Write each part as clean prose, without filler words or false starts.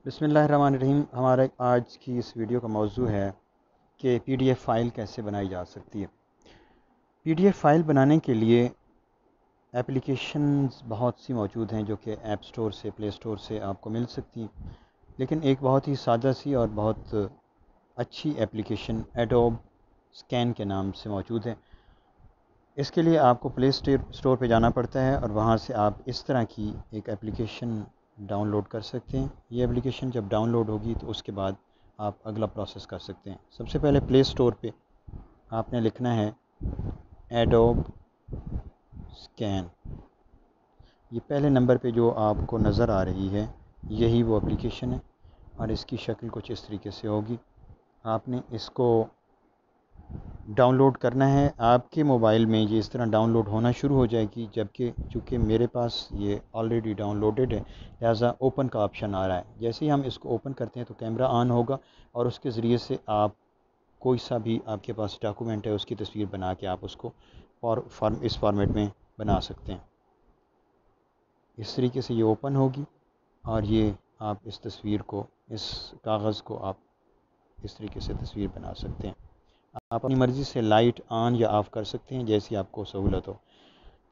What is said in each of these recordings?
बिस्मिल्लाहिर्रहमानिर्रहीम। हमारा आज की इस वीडियो का मौजू है कि पीडीएफ फ़ाइल कैसे बनाई जा सकती है। पीडीएफ फ़ाइल बनाने के लिए एप्लीकेशंस बहुत सी मौजूद हैं जो कि ऐप स्टोर से, प्ले स्टोर से आपको मिल सकती हैं। लेकिन एक बहुत ही सादा सी और बहुत अच्छी एप्लीकेशन एडोब स्कैन के नाम से मौजूद है। इसके लिए आपको प्ले स्टोर पे जाना पड़ता है और वहाँ से आप इस तरह की एक एप्लीकेशन डाउनलोड कर सकते हैं। ये एप्लीकेशन जब डाउनलोड होगी तो उसके बाद आप अगला प्रोसेस कर सकते हैं। सबसे पहले प्ले स्टोर पे आपने लिखना है एडोब स्कैन। ये पहले नंबर पे जो आपको नज़र आ रही है यही वो एप्लीकेशन है और इसकी शक्ल कुछ इस तरीके से होगी। आपने इसको डाउनलोड करना है। आपके मोबाइल में ये इस तरह डाउनलोड होना शुरू हो जाएगी, जबकि चूँकि मेरे पास ये ऑलरेडी डाउनलोडेड है लिहाजा ओपन का ऑप्शन आ रहा है। जैसे ही हम इसको ओपन करते हैं तो कैमरा ऑन होगा और उसके ज़रिए से आप कोई सा भी आपके पास डॉक्यूमेंट है उसकी तस्वीर बना के आप उसको इस फॉर्मेट में बना सकते हैं। इस तरीके से ये ओपन होगी और ये आप इस तस्वीर को, इस कागज़ को आप इस तरीके से तस्वीर बना सकते हैं। आप अपनी मर्ज़ी से लाइट ऑन या ऑफ़ कर सकते हैं जैसी आपको सहूलत हो।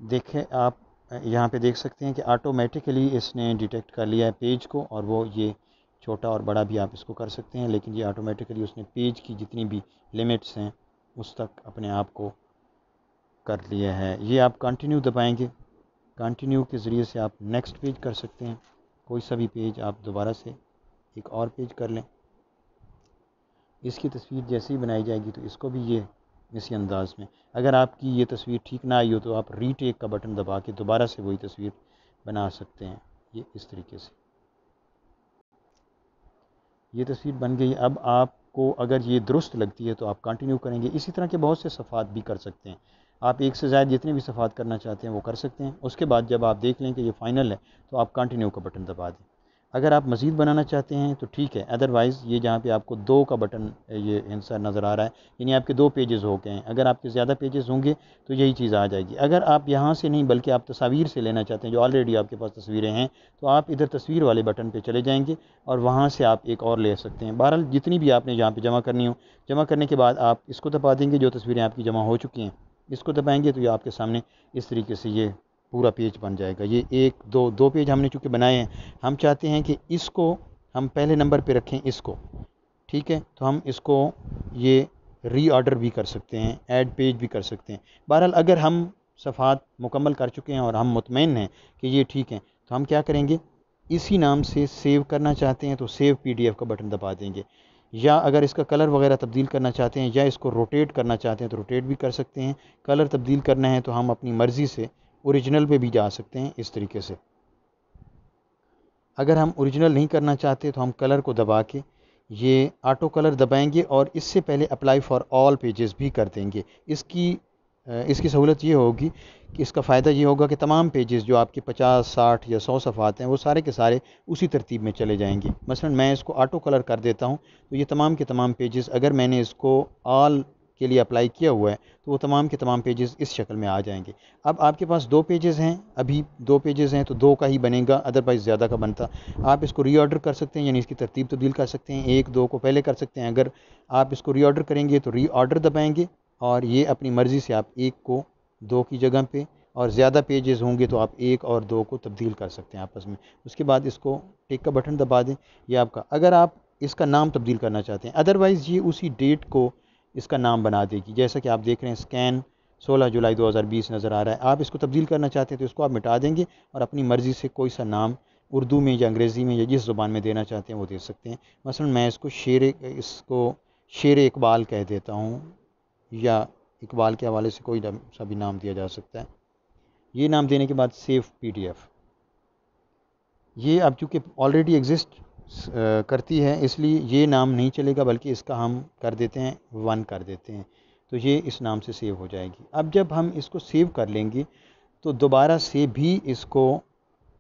देखें, आप यहाँ पे देख सकते हैं कि ऑटोमेटिकली इसने डिटेक्ट कर लिया है पेज को, और वो ये छोटा और बड़ा भी आप इसको कर सकते हैं, लेकिन ये ऑटोमेटिकली उसने पेज की जितनी भी लिमिट्स हैं उस तक अपने आप को कर लिया है। ये आप कंटिन्यू दबाएंगे, कंटिन्यू के ज़रिए से आप नेक्स्ट पेज कर सकते हैं। कोई सा भी पेज आप दोबारा से एक और पेज कर लें। इसकी तस्वीर जैसे ही बनाई जाएगी तो इसको भी ये इसी अंदाज में, अगर आपकी ये तस्वीर ठीक ना आई हो तो आप रीटेक का बटन दबा के दोबारा से वही तस्वीर बना सकते हैं। ये इस तरीके से ये तस्वीर बन गई। अब आपको अगर ये दुरुस्त लगती है तो आप कंटिन्यू करेंगे। इसी तरह के बहुत से सफ़ात भी कर सकते हैं। आप एक से ज़्यादा जितने भी सफ़ात करना चाहते हैं वो कर सकते हैं। उसके बाद जब आप देख लें कि ये फ़ाइनल है तो आप कंटिन्यू का बटन दबा दें। अगर आप मज़ीद बनाना चाहते हैं तो ठीक है, अदरवाइज़ ये जहाँ पे आपको 2 का बटन ये आंसर नज़र आ रहा है, यानी आपके 2 पेजेस हो गए हैं। अगर आपके ज़्यादा पेजेस होंगे तो यही चीज़ आ जाएगी। अगर आप यहाँ से नहीं बल्कि आप तस्वीर से लेना चाहते हैं, जो ऑलरेडी आपके पास तस्वीरें हैं, तो आप इधर तस्वीर वाले बटन पर चले जाएंगे और वहाँ से आप एक और ले सकते हैं। बहरहाल जितनी भी आपने यहाँ पर जमा करनी हो, जमा करने के बाद आप इसको दबा देंगे। जो तस्वीरें आपकी जमा हो चुकी हैं इसको दबाएंगे तो ये आपके सामने इस तरीके से ये पूरा पेज बन जाएगा। ये एक दो पेज हमने चूँकि बनाए हैं, हम चाहते हैं कि इसको हम पहले नंबर पे रखें इसको, ठीक है। तो हम इसको ये रीऑर्डर भी कर सकते हैं, ऐड पेज भी कर सकते हैं। बहरहाल अगर हम सफ़ात मुकम्मल कर चुके हैं और हम मुतमईन हैं कि ये ठीक है तो हम क्या करेंगे, इसी नाम से सेव करना चाहते हैं तो सेव पीडीएफ का बटन दबा देंगे, या अगर इसका कलर वगैरह तब्दील करना चाहते हैं या इसको रोटेट करना चाहते हैं तो रोटेट भी कर सकते हैं। कलर तब्दील करना है तो हम अपनी मर्ज़ी से ओरिजिनल पे भी जा सकते हैं इस तरीके से। अगर हम ओरिजिनल नहीं करना चाहते तो हम कलर को दबा के ये ऑटो कलर दबाएंगे और इससे पहले अप्लाई फॉर ऑल पेजेस भी कर देंगे। इसकी सहूलत ये होगी कि इसका फ़ायदा ये होगा कि तमाम पेजेस जो आपके 50, 60 या 100 सफ़ात हैं वो सारे के सारे उसी तरतीब में चले जाएंगे। मसलन मैं इसको ऑटो कलर कर देता हूँ तो ये तमाम के तमाम पेजेस, अगर मैंने इसको ऑल के लिए अप्लाई किया हुआ है तो वो तमाम के तमाम पेजेस इस शक्ल में आ जाएंगे। अब आपके पास 2 पेजेस हैं, अभी 2 पेजेस हैं तो 2 का ही बनेगा, अदरवाइज़ ज़्यादा का बनता। आप इसको रीऑर्डर कर सकते हैं, यानी इसकी तरतीब तब्दील कर सकते हैं। 1, 2 को पहले कर सकते हैं। अगर आप इसको रीऑर्डर करेंगे तो रीऑर्डर दबाएंगे और ये अपनी मर्ज़ी से आप 1 को 2 की जगह पे, और ज़्यादा पेजेस होंगे तो आप 1 और 2 को तब्दील कर सकते हैं आपस में। उसके बाद इसको टिक का बटन दबा दें। ये आपका, अगर आप इसका नाम तब्दील करना चाहते हैं, अदरवाइज़ ये उसी डेट को इसका नाम बना देगी। जैसा कि आप देख रहे हैं स्कैन 16 जुलाई 2020 नज़र आ रहा है। आप इसको तब्दील करना चाहते हैं तो इसको आप मिटा देंगे और अपनी मर्ज़ी से कोई सा नाम उर्दू में या अंग्रेज़ी में या जिस ज़ुबान में देना चाहते हैं वो दे सकते हैं। मसलन मैं इसको शेर इकबाल कह देता हूँ, या इकबाल के हवाले से कोई सा भी नाम दिया जा सकता है। ये नाम देने के बाद सेव पीडीएफ, ये अब चूँकि ऑलरेडी एग्जिस्ट करती है इसलिए ये नाम नहीं चलेगा, बल्कि इसका हम कर देते हैं 1 कर देते हैं, तो ये इस नाम से सेव हो जाएगी। अब जब हम इसको सेव कर लेंगे तो दोबारा से भी इसको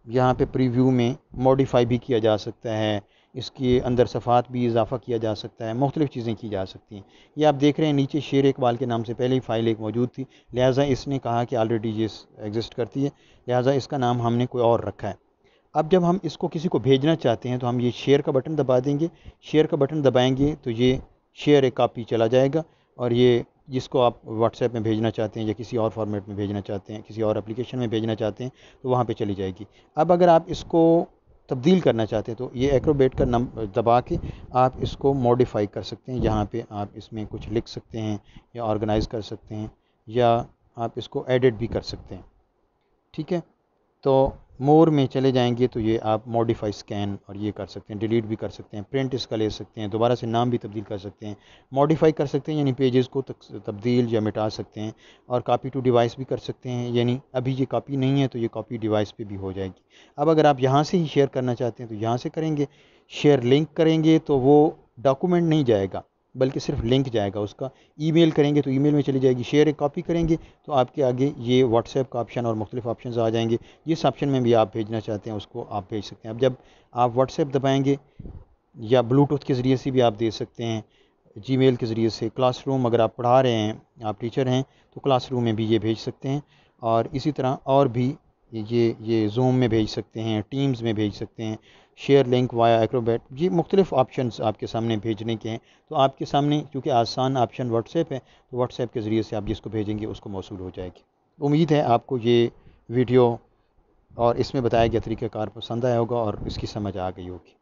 यहाँ पे प्रीव्यू में मॉडिफाई भी किया जा सकता है, इसके अंदर सफ़ात भी इजाफ़ा किया जा सकता है, मुख्तलिफ़ चीज़ें की जा सकती हैं। ये आप देख रहे हैं नीचे शेर इकबाल के नाम से पहले ही फ़ाइल एक मौजूद थी, लिहाजा इसने कहा कि ऑलरेडी ये एग्जिस्ट करती है, लिहाजा इसका नाम हमने कोई और रखा है। अब जब हम इसको किसी को भेजना चाहते हैं तो हम ये शेयर का बटन दबा देंगे। शेयर का बटन दबाएंगे तो ये शेयर ए कॉपी चला जाएगा, और ये जिसको आप व्हाट्सएप में भेजना चाहते हैं या किसी और फॉर्मेट में भेजना चाहते हैं, किसी और एप्लीकेशन में भेजना चाहते हैं, तो वहाँ पे चली जाएगी। अब अगर आप इसको तब्दील करना चाहते हैं तो ये एक्रोबेट का दबा के आप इसको मॉडिफाई कर सकते हैं। यहाँ पे आप इसमें कुछ लिख सकते हैं या ऑर्गेनाइज़ कर सकते हैं, या आप इसको एडिट भी कर सकते हैं। ठीक है, तो मोर में चले जाएंगे तो ये आप मॉडिफाई स्कैन और ये कर सकते हैं, डिलीट भी कर सकते हैं, प्रिंट इसका ले सकते हैं, दोबारा से नाम भी तब्दील कर सकते हैं, मॉडिफाई कर सकते हैं यानी पेजेस को तब्दील या मिटा सकते हैं, और कॉपी टू डिवाइस भी कर सकते हैं, यानी अभी ये कॉपी नहीं है तो ये कॉपी डिवाइस पे भी हो जाएगी। अब अगर आप यहाँ से ही शेयर करना चाहते हैं तो यहाँ से करेंगे, शेयर लिंक करेंगे तो वो डॉक्यूमेंट नहीं जाएगा बल्कि सिर्फ लिंक जाएगा उसका। ईमेल करेंगे तो ईमेल में चली जाएगी, शेयर एक कॉपी करेंगे तो आपके आगे ये व्हाट्सएप का ऑप्शन और मुख्तलिफ ऑप्शन आ जाएंगे। जिस ऑप्शन में भी आप भेजना चाहते हैं उसको आप भेज सकते हैं। अब जब आप व्हाट्सएप दबाएंगे या ब्लूटूथ के ज़रिए से भी आप दे सकते हैं, जीमेल के ज़रिए से, क्लासरूम अगर आप पढ़ा रहे हैं, आप टीचर हैं तो क्लासरूम में भी ये भेज सकते हैं, और इसी तरह और भी ये जूम में भेज सकते हैं, टीम्स में भेज सकते हैं, शेयर लिंक वाया एक्रोबैट, ये मुख्तलिफ ऑप्शंस आपके सामने भेजने के हैं। तो आपके सामने क्योंकि आसान ऑप्शन व्हाट्सएप है तो व्हाट्सएप के ज़रिए से आप जिसको भेजेंगे उसको मौसूल हो जाएगी। उम्मीद है आपको ये वीडियो और इसमें बताया गया तरीक़ाकार पसंद आया होगा और इसकी समझ आ गई होगी।